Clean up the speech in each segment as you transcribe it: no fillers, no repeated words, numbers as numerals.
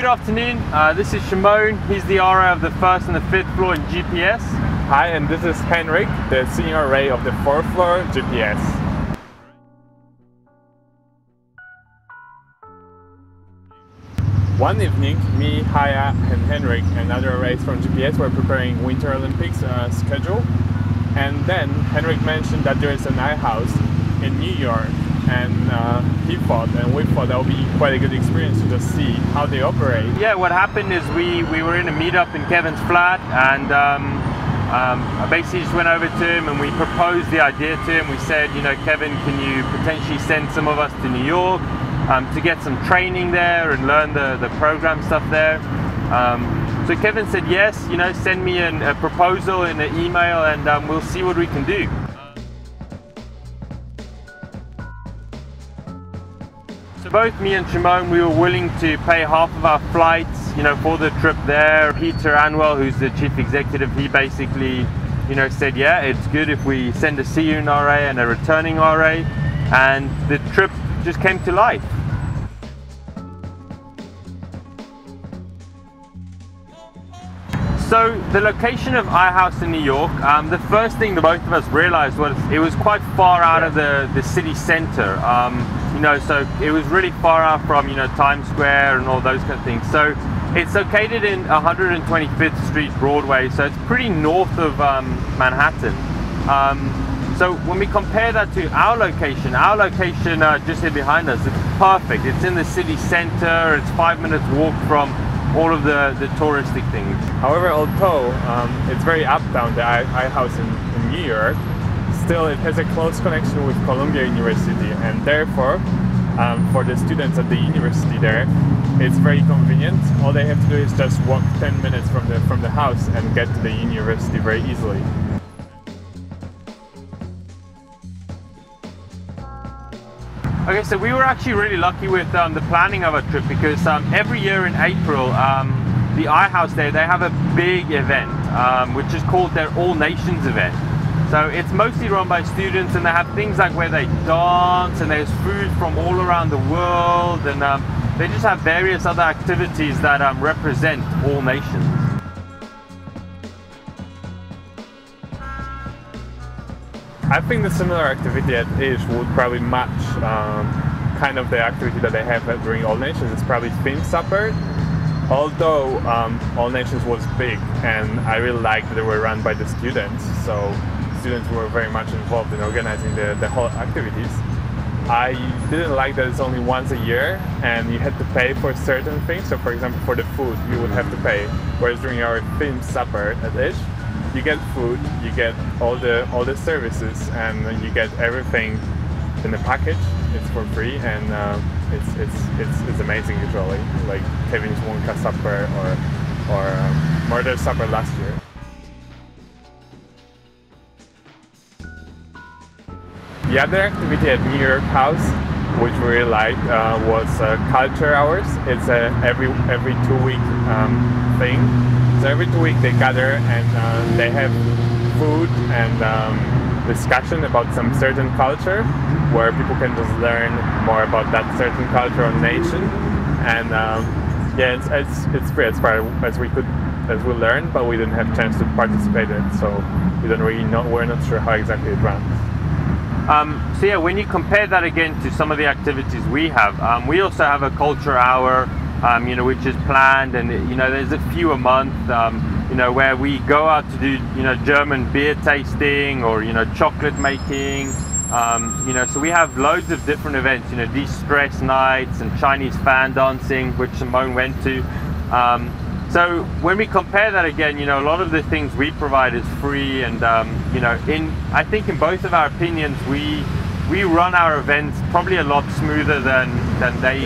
good afternoon. This is Shimon. He's the RA of the first and the fifth floor in GPS. Hi, and this is Henrik, the senior RA of the fourth floor GPS. One evening, me, Haya, and Henrik and other RAs from GPS were preparing Winter Olympics schedule. And then Henrik mentioned that there is an iHouse in New York, and we thought that would be quite a good experience to just see how they operate. Yeah, what happened is we were in a meetup in Kevin's flat, and I basically just went over to him and we proposed the idea to him. We said, you know, Kevin, can you potentially send some of us to New York to get some training there and learn the program stuff there? So Kevin said yes, you know, send me a proposal in an email and we'll see what we can do. So both me and Shimon, we were willing to pay half of our flights, you know, for the trip there. Peter Anwell, who's the chief executive, he basically, you know, said, yeah, it's good if we send a CUN RA and a returning RA, and the trip just came to life. So the location of iHouse in New York, the first thing that both of us realized was it was quite far out of the city center. You know, so it was really far out from, you know, Times Square and all those kind of things. So it's located in 125th Street Broadway, so it's pretty north of Manhattan. So when we compare that to our location just here behind us, it's perfect. It's in the city center, it's 5 minutes walk from all of the touristic things. However, although it's very uptown, the iHouse in New York, still it has a close connection with Columbia University, and therefore for the students at the university there, it's very convenient. All they have to do is just walk 10 minutes from the house and get to the university very easily. Okay, so we were actually really lucky with the planning of our trip, because every year in April, the iHouse there, they have a big event, which is called their All Nations event. So it's mostly run by students, and they have things like where they dance, and there's food from all around the world, and they just have various other activities that represent all nations. I think the similar activity at ISH would probably match kind of the activity that they have during All Nations. It's probably Theme Supper, although All Nations was big, and I really liked that they were run by the students, so students were very much involved in organizing the whole activities. I didn't like that it's only once a year and you had to pay for certain things. So for example, for the food you would have to pay, whereas during our Theme Supper at ISH, you get food, you get all the services, and you get everything in the package. It's for free, and it's amazing usually, like Kevin's Wonka Supper or Murder Supper last year. The other activity at New York House, which we really liked, was Culture Hours. It's a every 2-week thing. So every 2 weeks they gather and they have food and discussion about some certain culture, where people can just learn more about that certain culture or nation. And yeah, it's free as far as we learned, but we didn't have a chance to participate in it, so we don't really know. We're not sure how exactly it runs. So yeah, when you compare that again to some of the activities we have, we also have a culture hour, you know, which is planned, and you know, there's a few a month, you know, where we go out to do, you know, German beer tasting, or you know, chocolate making, you know, so we have loads of different events, you know, de-stress nights and Chinese fan dancing, which Simone went to. So when we compare that again, you know, a lot of the things we provide is free, and you know, I think in both of our opinions, we run our events probably a lot smoother than they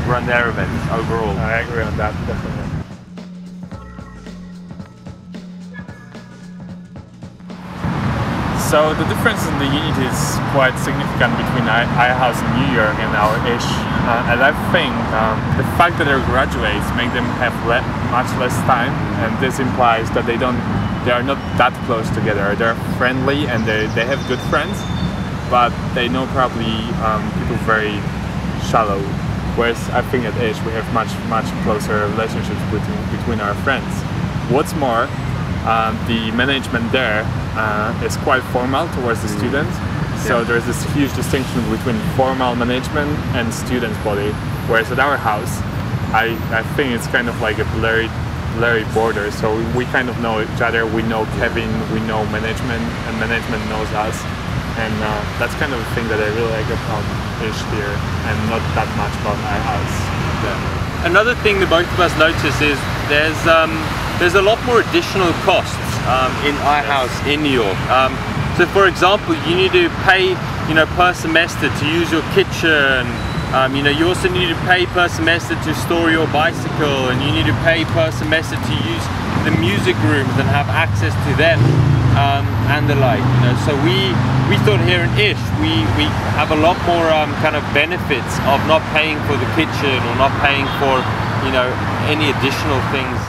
run their events overall. I agree on that, definitely. So the difference in the unit is quite significant between iHouse in New York and our ISH. And I think the fact that they're graduates make them have much less time, and this implies that they are not that close together. They're friendly and they have good friends, but they know probably people very shallow. whereas I think at Ish we have much closer relationships between our friends. What's more, the management there is quite formal towards the students, so there's this huge distinction between formal management and students' body, whereas at our house I think it's kind of like a blurry border, so we kind of know each other. We know Kevin, we know management, and management knows us, and that's kind of the thing that I really like about Ish here, and not that much about our house. Yeah. Another thing that both of us notice is there's a lot more additional costs in our house in New York. So for example, you need to pay, per semester to use your kitchen. You also need to pay per semester to store your bicycle, and you need to pay per semester to use the music rooms and have access to them, and the like. So we thought here in Ish we have a lot more kind of benefits of not paying for the kitchen or not paying for any additional things.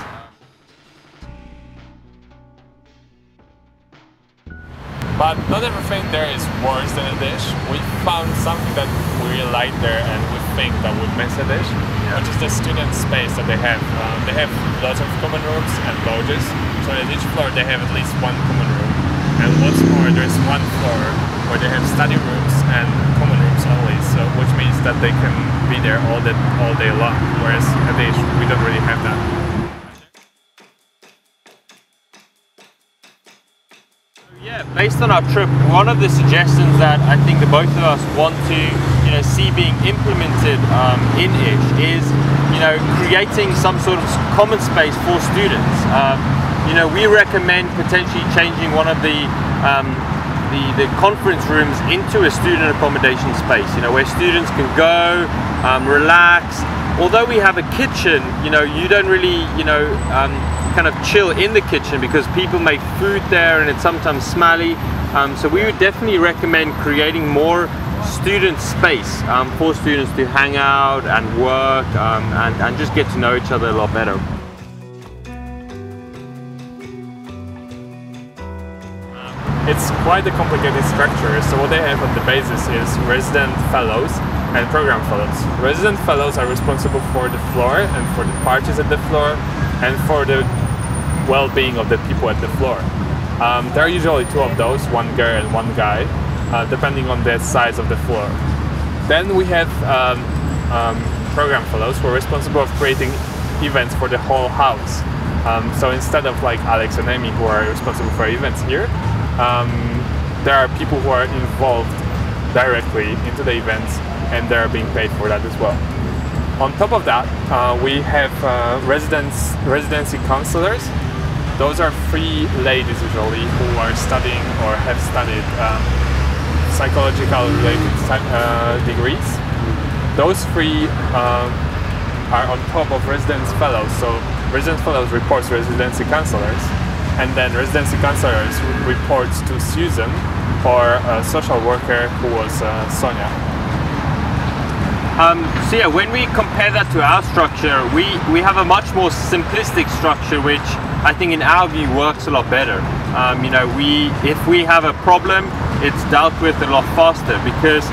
But not everything there is worse than a Ish. We found something that we really like there and we think that would miss a Ish, which is the student space that they have. They have lots of common rooms and lodges, so at each floor they have at least one common room. And what's more, there's one floor where they have study rooms and common rooms only, so which means that they can be there all day long, whereas at Ish we don't really have that. Yeah, based on our trip, one of the suggestions that I think the both of us want to see being implemented in Ish is creating some sort of common space for students. We recommend potentially changing one of the conference rooms into a student accommodation space, where students can go, relax. Although we have a kitchen, you don't really kind of chill in the kitchen because people make food there and it's sometimes smelly. So we would definitely recommend creating more student space for students to hang out and work and just get to know each other a lot better. It's quite a complicated structure, so what they have on the basis is resident fellows and program fellows. Resident fellows are responsible for the floor and for the parties at the floor and for the well-being of the people at the floor. There are usually two of those, one girl and one guy, depending on the size of the floor. Then we have program fellows who are responsible for creating events for the whole house. So instead of like Alex and Amy who are responsible for events here, there are people who are involved directly into the events and they're being paid for that as well. On top of that, we have residency counselors. Those are 3 ladies usually who are studying or have studied psychological related degrees. Those 3 are on top of residence fellows. So residence fellows reports to residency counselors, and then residency counselors reports to Susan or a social worker who was Sonia. So yeah, when we compare that to our structure, we have a much more simplistic structure, which I think in our view works a lot better. If we have a problem, it's dealt with a lot faster because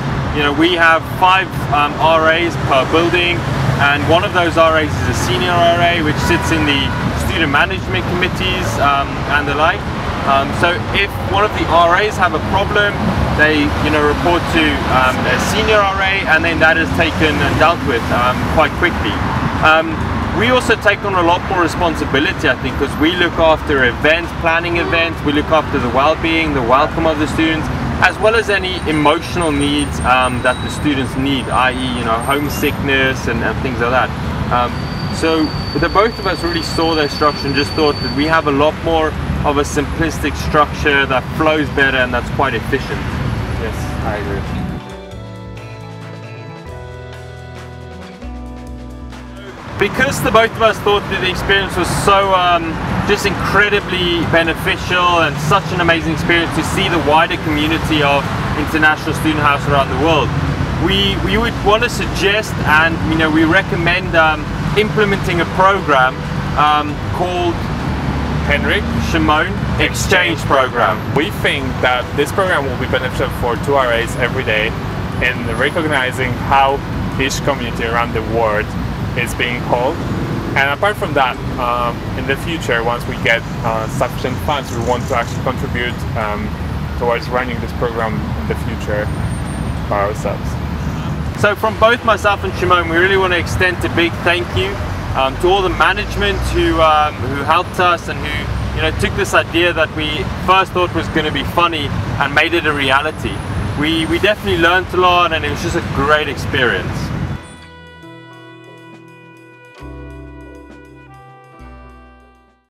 we have 5 RAs per building, and one of those RAs is a senior RA which sits in the student management committees and the like. So if one of the RAs have a problem, they report to a senior RA, and then that is taken and dealt with quite quickly. We also take on a lot more responsibility, I think, because we look after events, planning events, we look after the well-being, the welcome of the students, as well as any emotional needs that the students need, i.e. homesickness and things like that. So the both of us really saw their structure and just thought that we have a lot more of a simplistic structure that flows better and that's quite efficient. Yes, I agree. Because the both of us thought that the experience was so just incredibly beneficial and such an amazing experience to see the wider community of International Student House around the world, we would want to suggest and we recommend implementing a program called Henrik Shimon Exchange Program. We think that this program will be beneficial for 2 RAs every day in recognizing how fish community around the world is being held. And apart from that, in the future, once we get sufficient funds, we want to actually contribute towards running this program in the future by ourselves. So from both myself and Shimon, we really want to extend a big thank you to all the management who helped us and who took this idea that we first thought was going to be funny and made it a reality. We definitely learned a lot, and it was just a great experience.